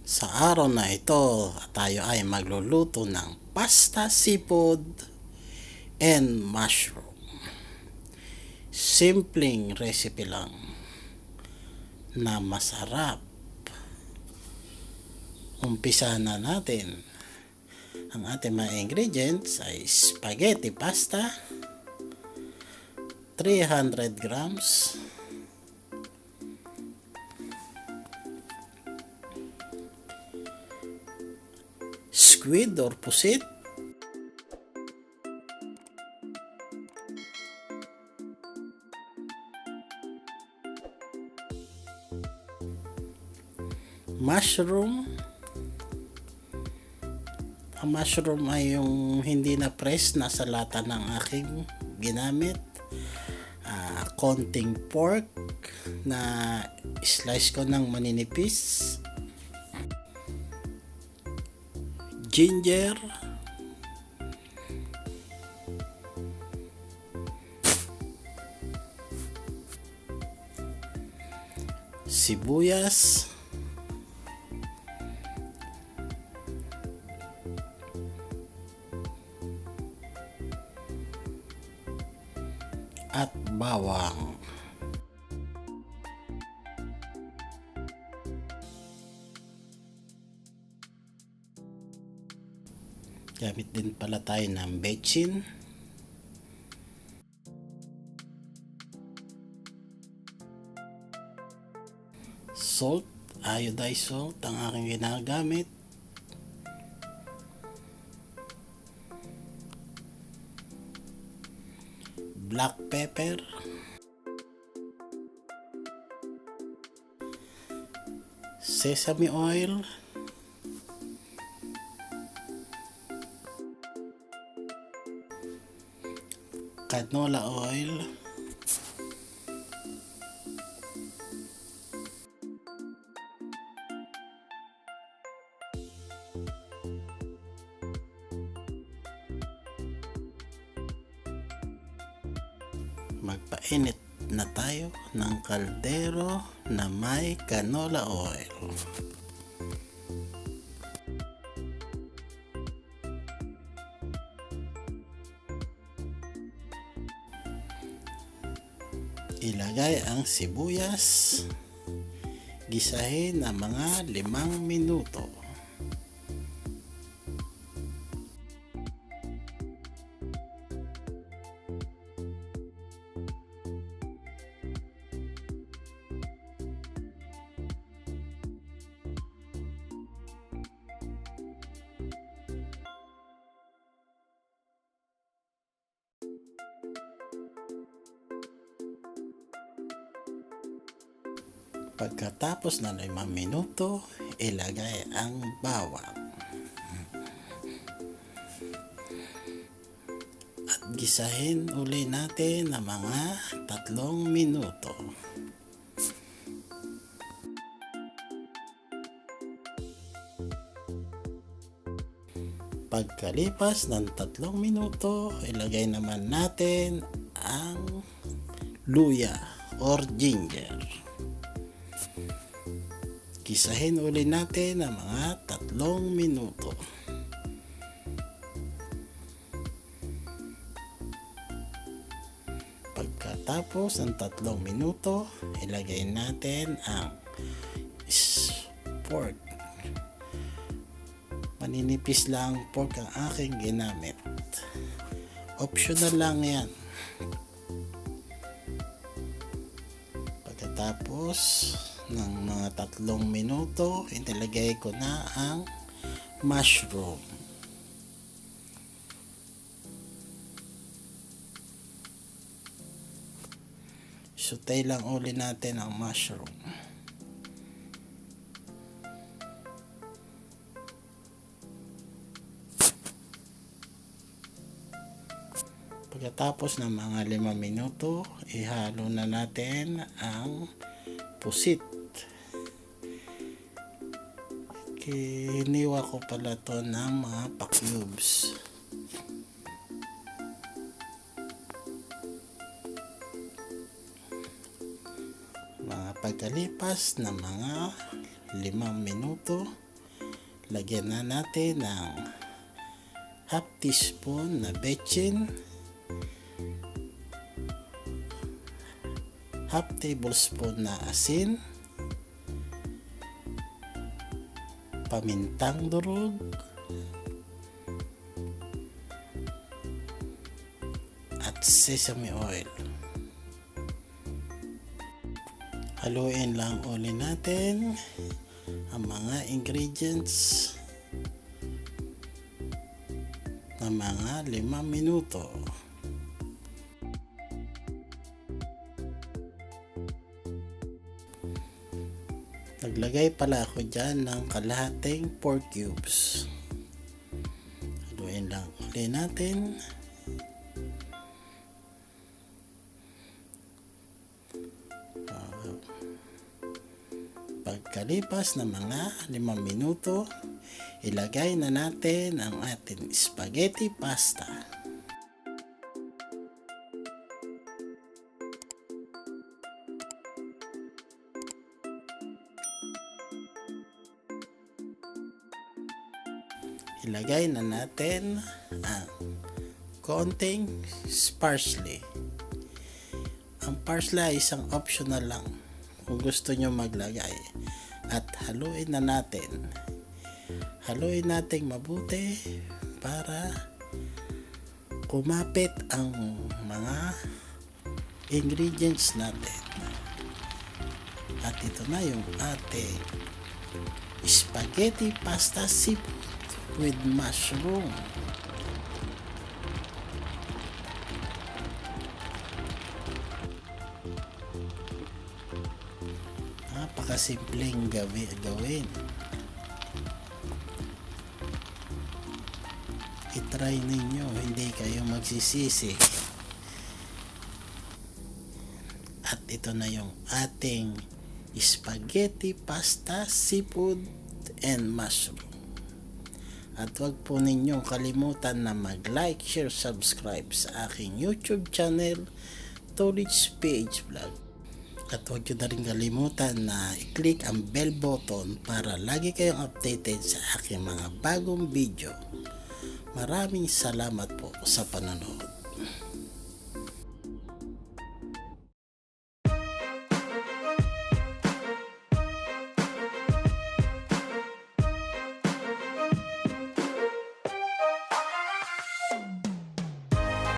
Sa araw na ito, tayo ay magluluto ng pasta seafood and mushroom. Simpleng recipe lang na masarap. Umpisa na natin. Ang ating mga ingredients ay spaghetti pasta, 300 grams, squid or pusit, mushroom. Ang mushroom ay yung hindi na press, nasa lata ng aking ginamit. Konting pork na slice ko ng maninipis, ginger, sibuyas, at bawang. Gamit din pala tayo ng bechin, salt, iodized salt ang aking ginagamit, black pepper, sesame oil, canola oil, magpainit na tayo ng kaldero na may canola oil. Ilagay ang sibuyas, gisahin ng mga 5 minuto. Pagkatapos na 5 minuto, ilagay ang bawang. At gisahin uli natin ng mga 3 minuto. Pagkalipas ng 3 minuto, ilagay naman natin ang luya or ginger. Gisahin uli natin ng mga 3 minuto. Pagkatapos ng 3 minuto, ilagay natin ang pork. Maninipis lang pork ang aking ginamit. Optional lang yan. Pagkatapos ng mga 3 minuto, inilagay ko na ang mushroom. Saute lang uli natin ang mushroom. Pagkatapos ng mga 5 minuto, ihalo na natin ang pusit. Hiniwa ko pala to ng mga pa-cubes. Pagkalipas ng mga 5 minuto, Lagyan na natin ng half teaspoon na bechin, half tablespoon na asin, pamintang durog, at sesame oil. Haluin lang uli natin ang mga ingredients na mga 5 minuto. Naglagay pala ako dyan ng kalahating pork cubes. Haluin lang uli natin. Pagkalipas ng mga 5 minuto, ilagay na natin ang ating spaghetti pasta. Ilagay na natin ang konting parsley. Ang parsley ay isang optional lang kung gusto nyo maglagay. At haluin na natin. Haluin natin mabuti para kumapit ang mga ingredients natin. At ito na yung ating spaghetti pasta seafood with mushroom. Napakasimpleng gawin. I-try ninyo, hindi kayo magsisisi. At ito na yung ating spaghetti pasta seafood and mushroom. At huwag po ninyong kalimutan na mag-like, share, subscribe sa aking YouTube channel, Tolits PH Vlog. At huwag nyo na rin kalimutan na i-click ang bell button para lagi kayong updated sa aking mga bagong video. Maraming salamat po sa panonood.